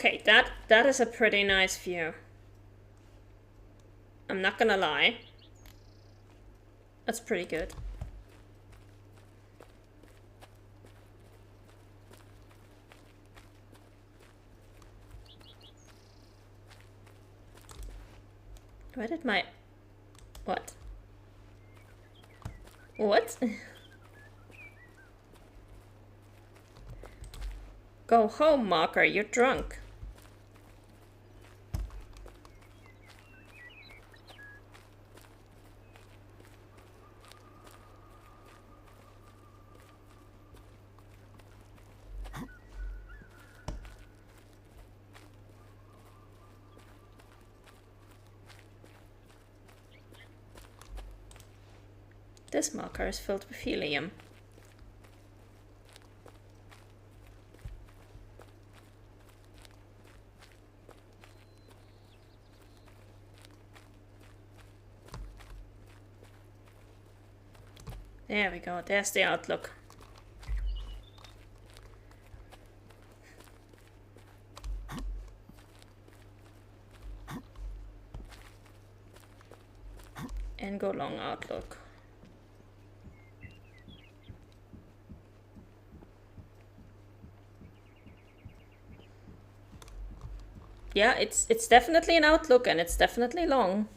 Okay, that is a pretty nice view. I'm not gonna lie. That's pretty good. Where did my... What? What? Go home, Marker, you're drunk. This marker is filled with helium. There we go, there's the outlook. And go long outlook. Yeah, it's definitely an outlook and it's definitely long.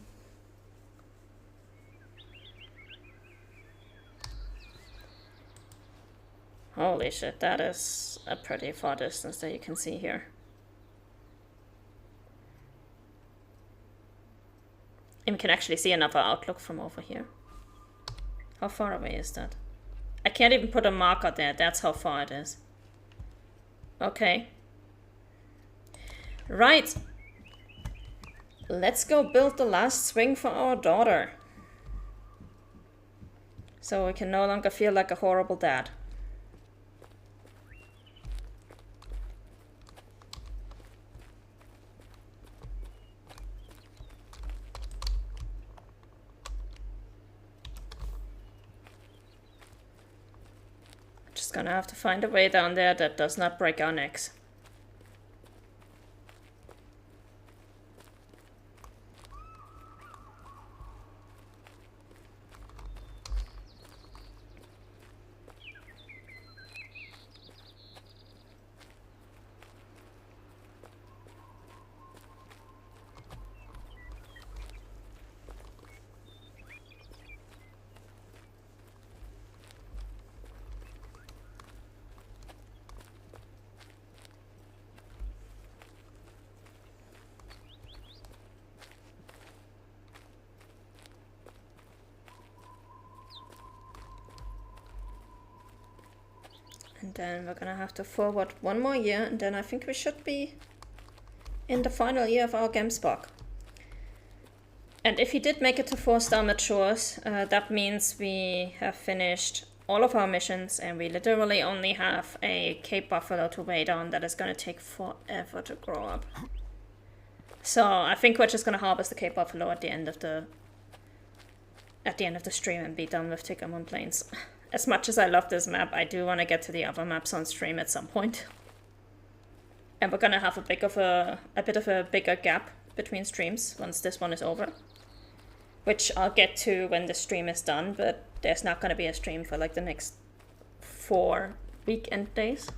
Holy shit, that is a pretty far distance that you can see here. And we can actually see another outlook from over here. How far away is that? I can't even put a marker there, that's how far it is. Okay. Right. Let's go build the last swing for our daughter. So we can no longer feel like a horrible dad. Just gonna have to find a way down there that does not break our necks. And then we're gonna have to forward one more year, and then I think we should be in the final year of our Gemsbok. And if he did make it to 4-star matures, that means we have finished all of our missions, and we literally only have a Cape Buffalo to wait on that is gonna take forever to grow up. So I think we're just gonna harvest the Cape Buffalo at the end of the stream and be done with Tickermoon Plains. As much as I love this map, I do want to get to the other maps on stream at some point. And we're gonna have a bit of a bigger gap between streams once this one is over. Which I'll get to when the stream is done, but there's not gonna be a stream for like the next 4 weekend days.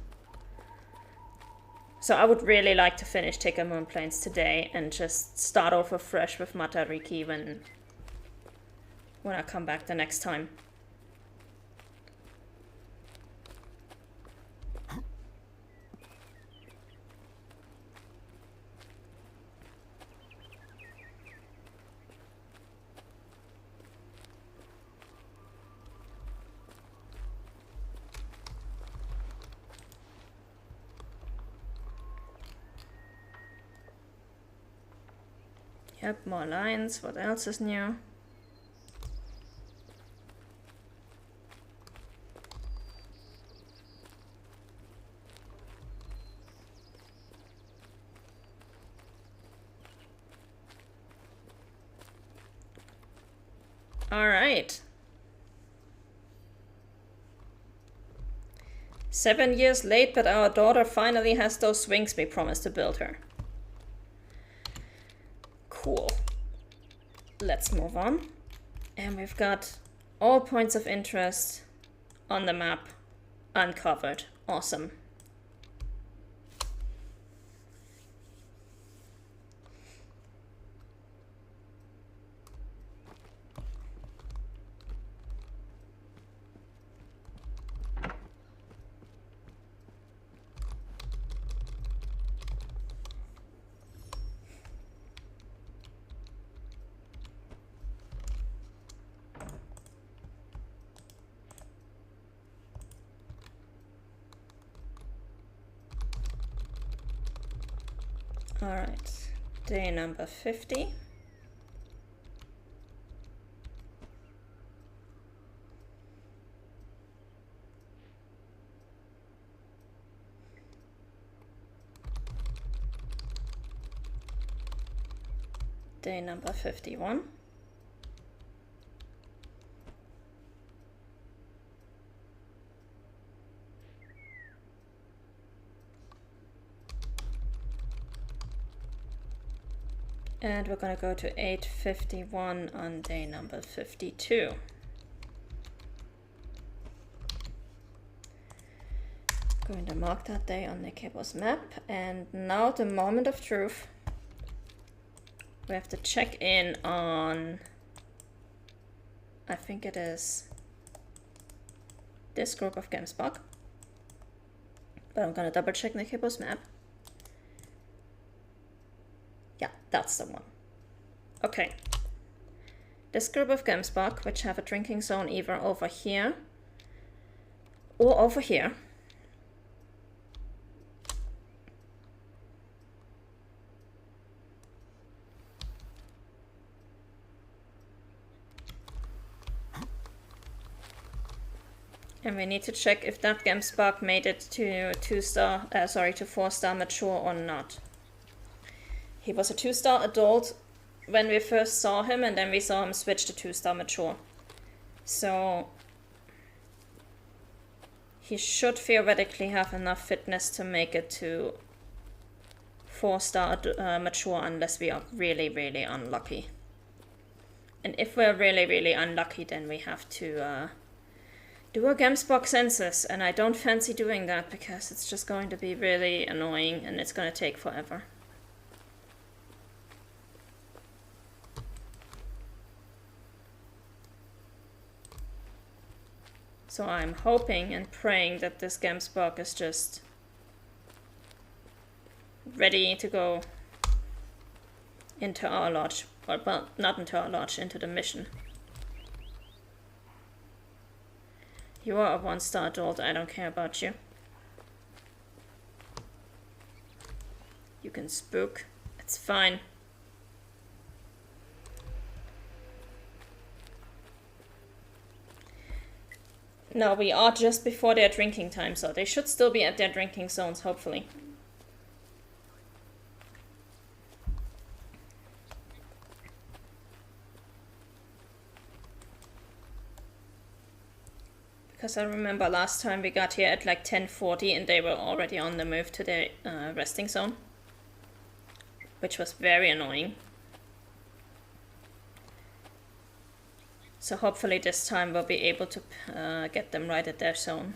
So I would really like to finish Tickermoon Plains today and just start over fresh with Matariki when I come back the next time. Yep, more lines. What else is new? All right. 7 years late, but our daughter finally has those swings we promised to build her. Cool. Let's move on. And we've got all points of interest on the map uncovered. Awesome. All right, day number 50. Day number 51. And we're going to go to 8:51 on day number 52. Going to mark that day on the Cable's map. And now the moment of truth. We have to check in on, I think it is this group of Gemsbok. But I'm going to double check the Cable's map. Yeah, that's the one. Okay. This group of Gemsbok, which have a drinking zone either over here or over here. And we need to check if that Gemsbok made it to 4-star mature or not. He was a 2-star adult when we first saw him, and then we saw him switch to 2-star mature. So he should theoretically have enough fitness to make it to 4-star mature unless we are really, really unlucky. And if we're really, really unlucky, then we have to do a Gemsbok census, and I don't fancy doing that because it's just going to be really annoying and it's going to take forever. So I'm hoping and praying that this Gemsbok is just ready to go into our lodge. Well, not into our lodge, into the mission. You are a 1-star adult, I don't care about you. You can spook, it's fine. No, we are just before their drinking time, so they should still be at their drinking zones, hopefully. Because I remember last time we got here at like 10:40 and they were already on the move to their resting zone. Which was very annoying. So hopefully this time we'll be able to get them right at their zone.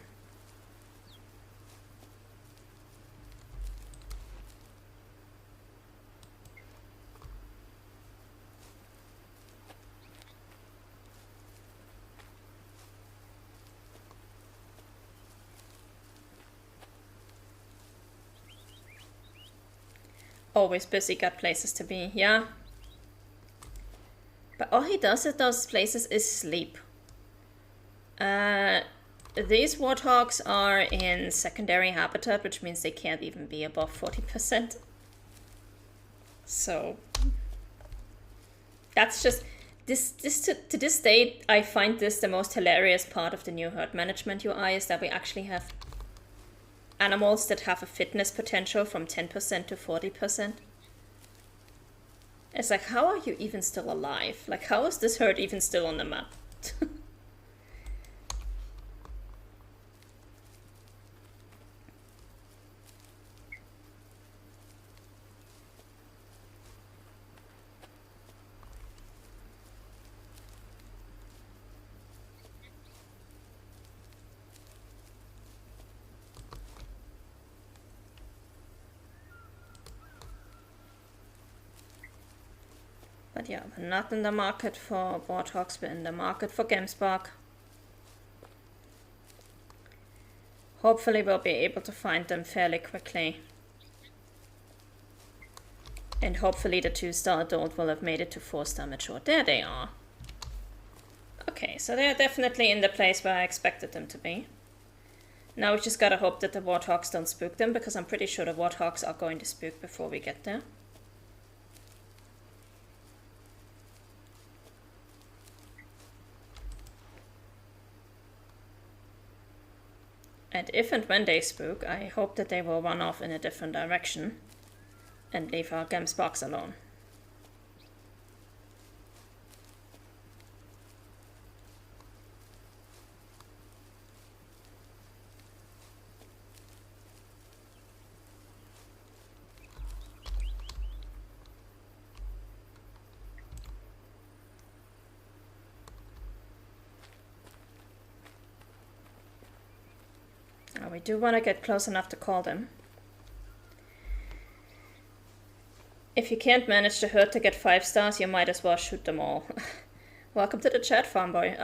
Always busy, got places to be, yeah. But all he does at those places is sleep. These warthogs are in secondary habitat, which means they can't even be above 40%. So that's just to this day, I find this the most hilarious part of the new herd management UI, is that we actually have animals that have a fitness potential from 10% to 40%. It's like, how are you even still alive? Like, how is this herd even still on the map? But yeah, we're not in the market for Warthogs, we're in the market for Gemsbok. Hopefully we'll be able to find them fairly quickly. And hopefully the 2-star adult will have made it to 4-star mature. There they are. Okay, so they're definitely in the place where I expected them to be. Now we just gotta hope that the Warthogs don't spook them, because I'm pretty sure the Warthogs are going to spook before we get there. And if and when they spook, I hope that they will run off in a different direction and leave our Gemsboks alone. We do want to get close enough to call them. If you can't manage the herd to get 5 stars, you might as well shoot them all. Welcome to the chat, Farmboy.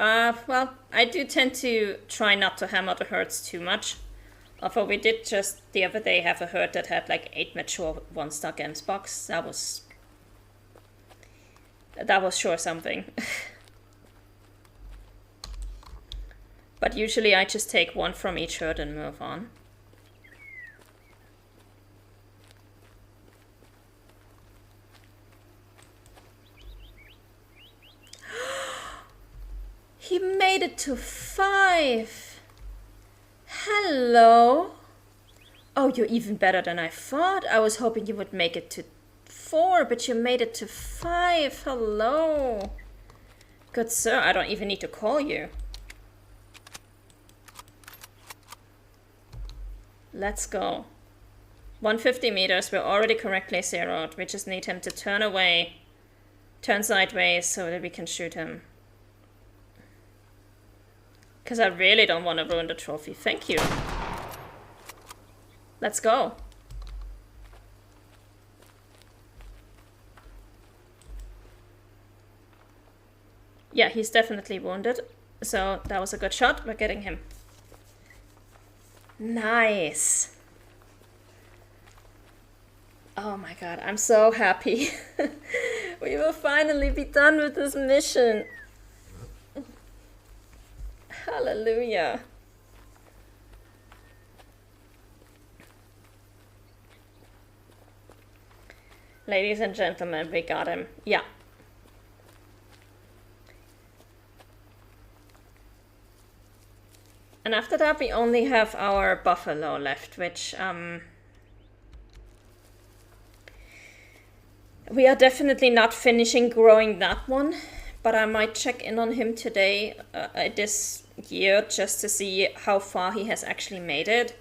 Well, I do tend to try not to hammer the herds too much. Although we did just the other day have a herd that had like 8 mature 1-star Gemsboks. That was sure something. But usually I just take 1 from each herd and move on. He made it to 5. Hello. Oh, you're even better than I thought. I was hoping you would make it to 4, but you made it to 5. Hello. Good sir, I don't even need to call you. Let's go. 150 meters, we're already correctly zeroed. We just need him to turn away, turn sideways so that we can shoot him. Because I really don't want to ruin the trophy. Thank you. Let's go. Yeah, he's definitely wounded. So that was a good shot. We're getting him. Nice. Oh my god, I'm so happy. We will finally be done with this mission. Hallelujah. Ladies and gentlemen, we got him. Yeah. And after that, we only have our buffalo left, which we are definitely not finishing growing that one, but I might check in on him today, this year, just to see how far he has actually made it,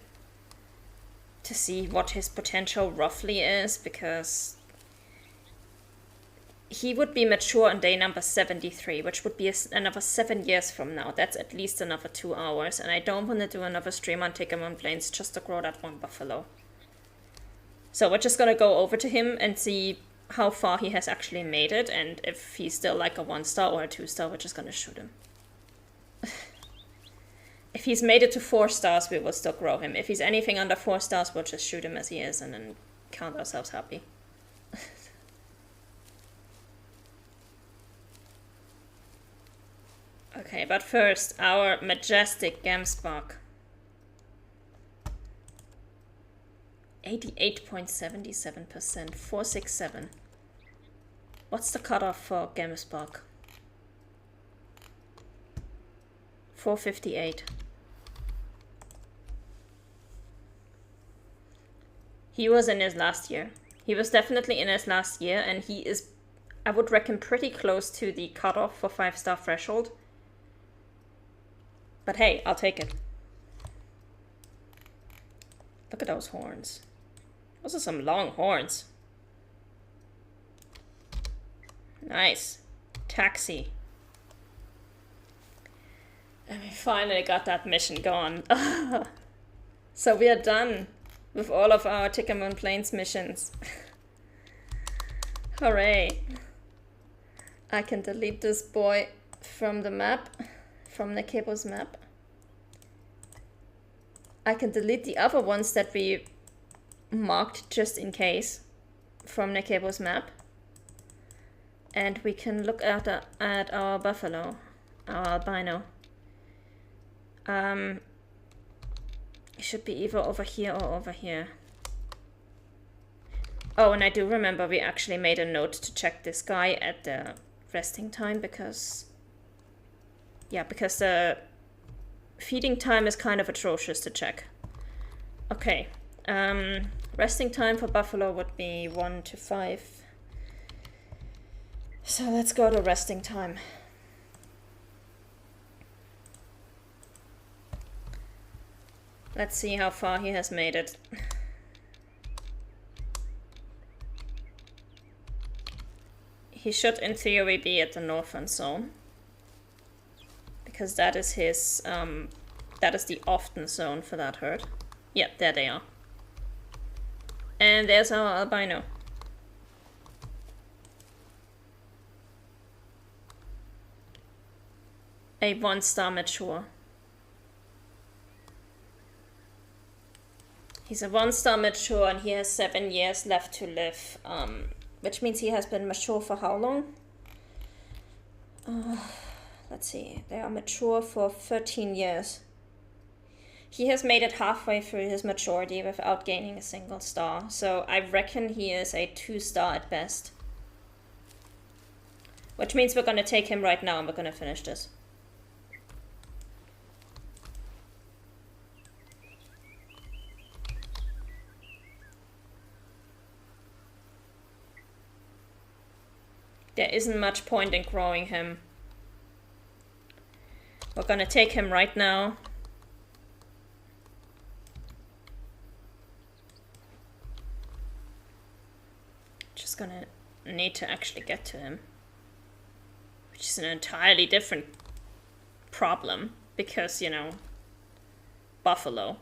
to see what his potential roughly is, because he would be mature on day number 73, which would be another 7 years from now. That's at least another 2 hours, and I don't want to do another stream on Tickerman Plains just to grow that one buffalo. So we're just gonna go over to him and see how far he has actually made it, and if he's still like a 1-star or a 2-star, we're just gonna shoot him. If he's made it to 4 stars, we will still grow him. If he's anything under 4 stars, we'll just shoot him as he is and then count ourselves happy. Okay, but first, our majestic Gemsbok. 88.77%, 467. What's the cutoff for Gemsbok? 458. He was in his last year. He was definitely in his last year, and he is, I would reckon, pretty close to the cutoff for 5-star threshold. But hey, I'll take it. Look at those horns. Those are some long horns. Nice. Taxi. And we finally got that mission going. So we are done with all of our Tickerman Plains missions. Hooray. I can delete this boy from the map, from Nekebo's map. I can delete the other ones that we marked just in case from Nekebo's map. And we can look at our buffalo, our albino. It should be either over here or over here. Oh, and I do remember we actually made a note to check this guy at the resting time because... yeah, because the feeding time is kind of atrocious to check. Okay. Resting time for buffalo would be 1 to 5. So let's go to resting time. Let's see how far he has made it. He should, in theory, be at the northern zone. Because that is his, that is the often zone for that herd. Yeah, there they are. And there's our albino. A 1-star mature. He's a 1-star mature and he has 7 years left to live. Which means he has been mature for how long? Let's see. They are mature for 13 years. He has made it halfway through his maturity without gaining a single star. So I reckon he is a 2-star at best. Which means we're going to take him right now and we're going to finish this. There isn't much point in growing him. We're gonna take him right now. Just gonna need to actually get to him. Which is an entirely different problem. Because, you know, buffalo.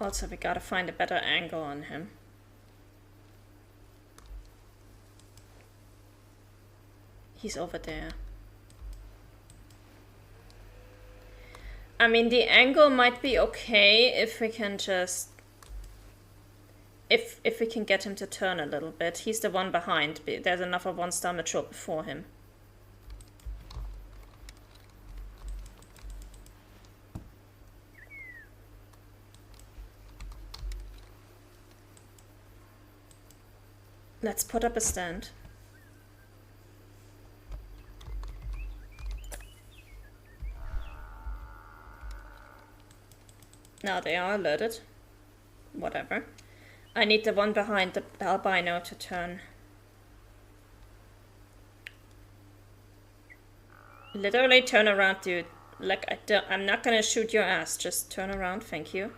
Also, we gotta find a better angle on him. He's over there. I mean, the angle might be okay if we can just... If we can get him to turn a little bit. He's the one behind. There's another 1-star mature before him. Let's put up a stand. Now they are alerted. Whatever. I need the one behind the albino to turn. Literally turn around, dude. Like, I'm not gonna shoot your ass. Just turn around, thank you.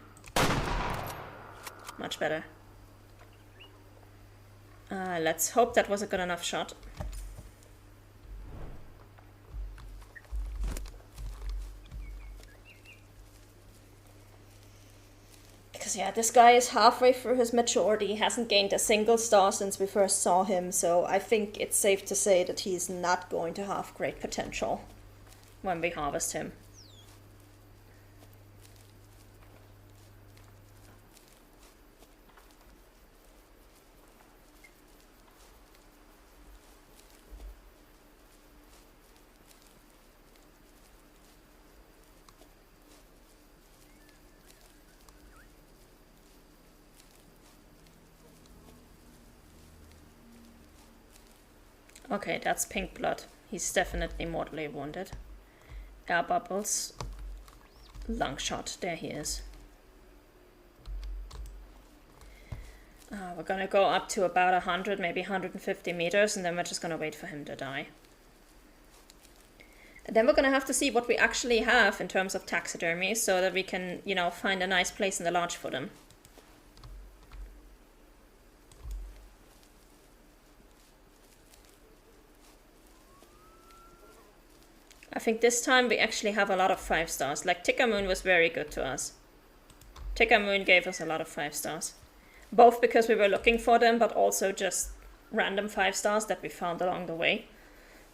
Much better. Let's hope that was a good enough shot. Because yeah, this guy is halfway through his maturity. He hasn't gained a single star since we first saw him, so I think it's safe to say that he's not going to have great potential when we harvest him. Okay, that's pink blood. He's definitely mortally wounded. Air bubbles. Lung shot. There he is. We're gonna go up to about 100, maybe 150 meters, and then we're just gonna wait for him to die. And then we're gonna have to see what we actually have in terms of taxidermy, so that we can, you know, find a nice place in the lodge for them. I think this time we actually have a lot of 5 stars. Like Ticker Moon was very good to us. Ticker Moon gave us a lot of 5 stars. Both because we were looking for them, but also just random 5 stars that we found along the way.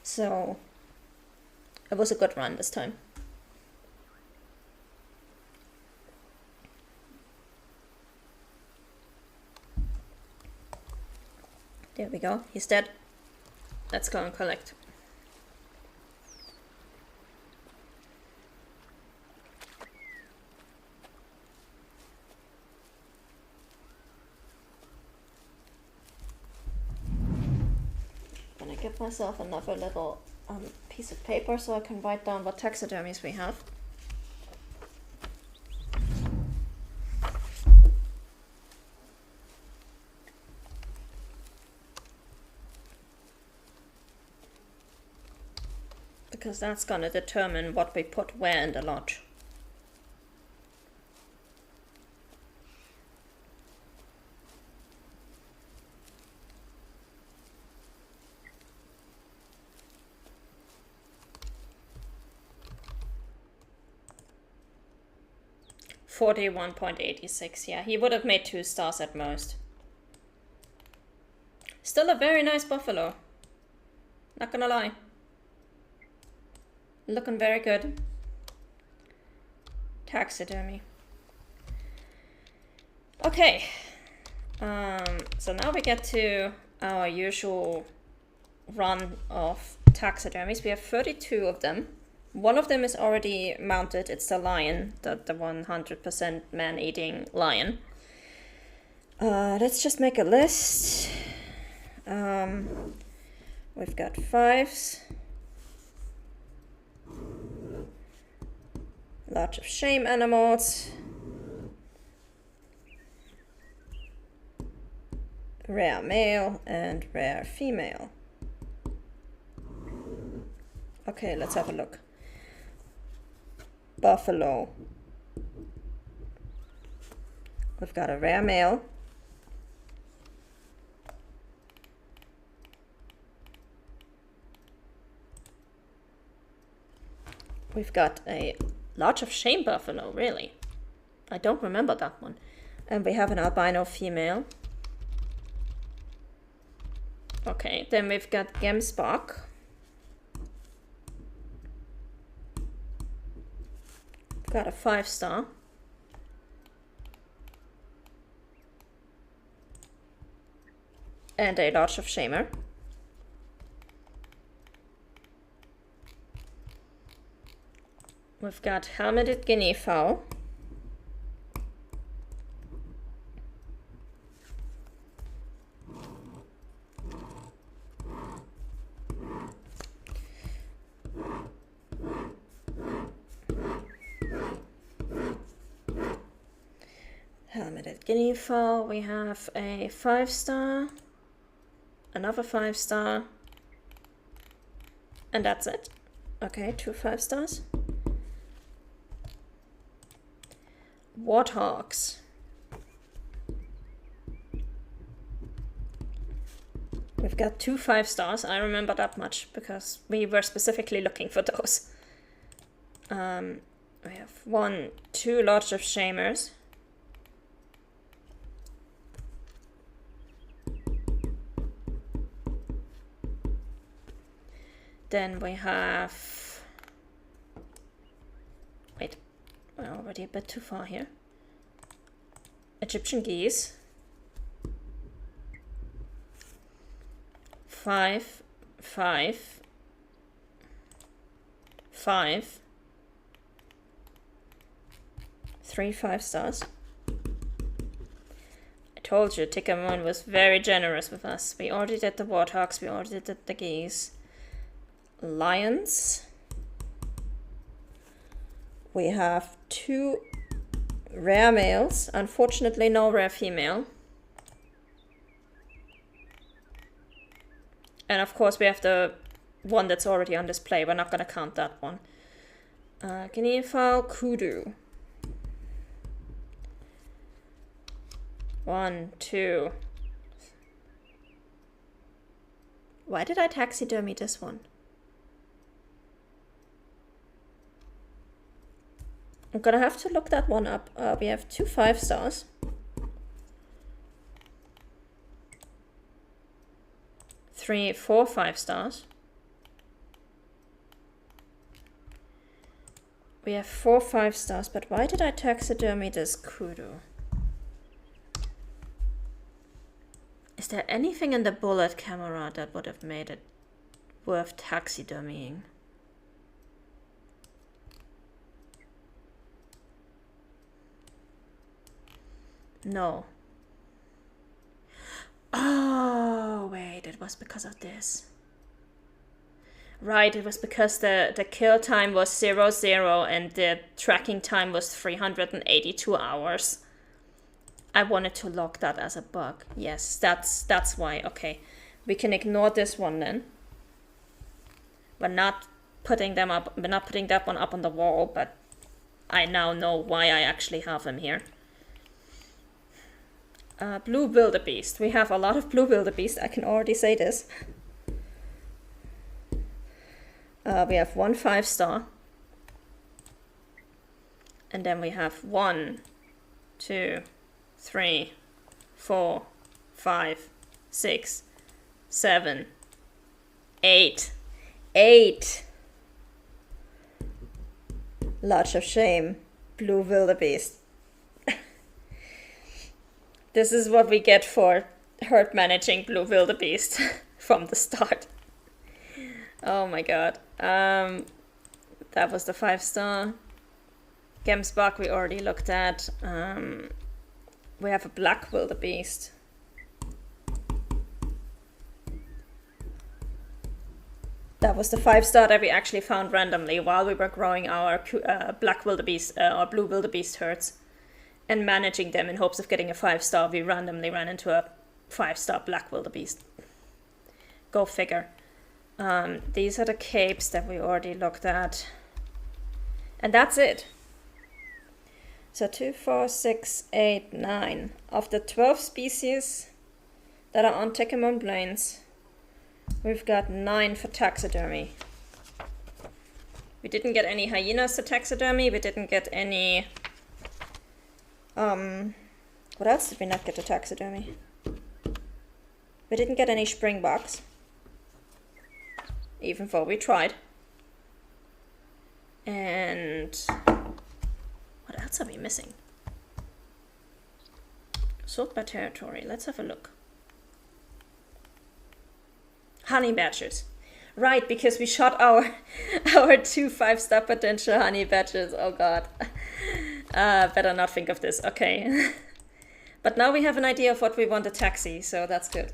So it was a good run this time. There we go. He's dead. Let's go and collect. Gonna give myself another little piece of paper so I can write down what taxidermies we have. Because that's gonna determine what we put where in the lodge. $41.86, yeah, he would have made 2 stars at most. Still a very nice buffalo. Not gonna lie. Looking very good. Taxidermy. Okay. So now we get to our usual run of taxidermies. We have 32 of them. One of them is already mounted. It's the lion, the 100% man-eating lion. Let's just make a list. We've got 5s. Lots of shame animals. Rare male and rare female. Okay, let's have a look. Buffalo. We've got a rare male. We've got a Lodge of Shame buffalo, really? I don't remember that one. And we have an albino female. Okay, then we've got Gemsbok. Got a 5-star. And a Lodge of Shamer. We've got Helmeted Guinea Fowl. Helmeted Guinea Fowl. We have a 5-star. Another 5-star. And that's it. Okay, 2 5-stars. Warthogs. We've got 2 5-stars. I remember that much because we were specifically looking for those. We have 2 Lodge of Shamers. Then we have... Wait, we're already a bit too far here. Egyptian geese. 5, 5, 5. 3 5-stars. I told you, Ticker Moon was very generous with us. We already did the warthogs, we already did the geese. Lions. We have 2 rare males. Unfortunately, no rare female. And of course, we have the one that's already on display. We're not going to count that one. Guinea fowl, kudu. 1, 2. Why did I taxidermy this one? I'm gonna have to look that one up. We have 2 5-stars. Three, 4 5-stars. We have 4 5-stars, but why did I taxidermy this kudu? Is there anything in the bullet camera that would have made it worth taxidermying? No. Oh, wait, it was because of this. Right, it was because the kill time was 00 and the tracking time was 382 hours. I wanted to log that as a bug. Yes, that's why. Okay, we can ignore this one then. We're not putting them up. We're not putting that one up on the wall, but I now know why I actually have them here. Blue wildebeest. We have a lot of blue wildebeest. I can already say this. We have 1 5-star. And then we have 1, 2, 3, 4, 5, 6, 7, 8. 8! Lodge of Shame. Blue wildebeest. This is what we get for herd managing blue wildebeest from the start. Oh my god. That was the 5-star. Gemsbach we already looked at. We have a black wildebeest. That was the 5-star that we actually found randomly while we were growing our black wildebeest or blue wildebeest herds and managing them in hopes of getting a 5-star. We randomly ran into a 5-star black wildebeest. Go figure. These are the capes that we already looked at. And that's it. So 2, 4, 6, 8, 9. Of the 12 species that are on Techiman Plains, we've got 9 for taxidermy. We didn't get any hyenas to taxidermy. We didn't get any... what else did we not get to taxidermy? We didn't get any springboks. Even though we tried. And... what else are we missing? Sort by territory. Let's have a look. Honey badgers. Right, because we shot our 2 5-star potential honey badgers. Oh god. Better not think of this. Okay. But now we have an idea of what we want to taxi, so that's good.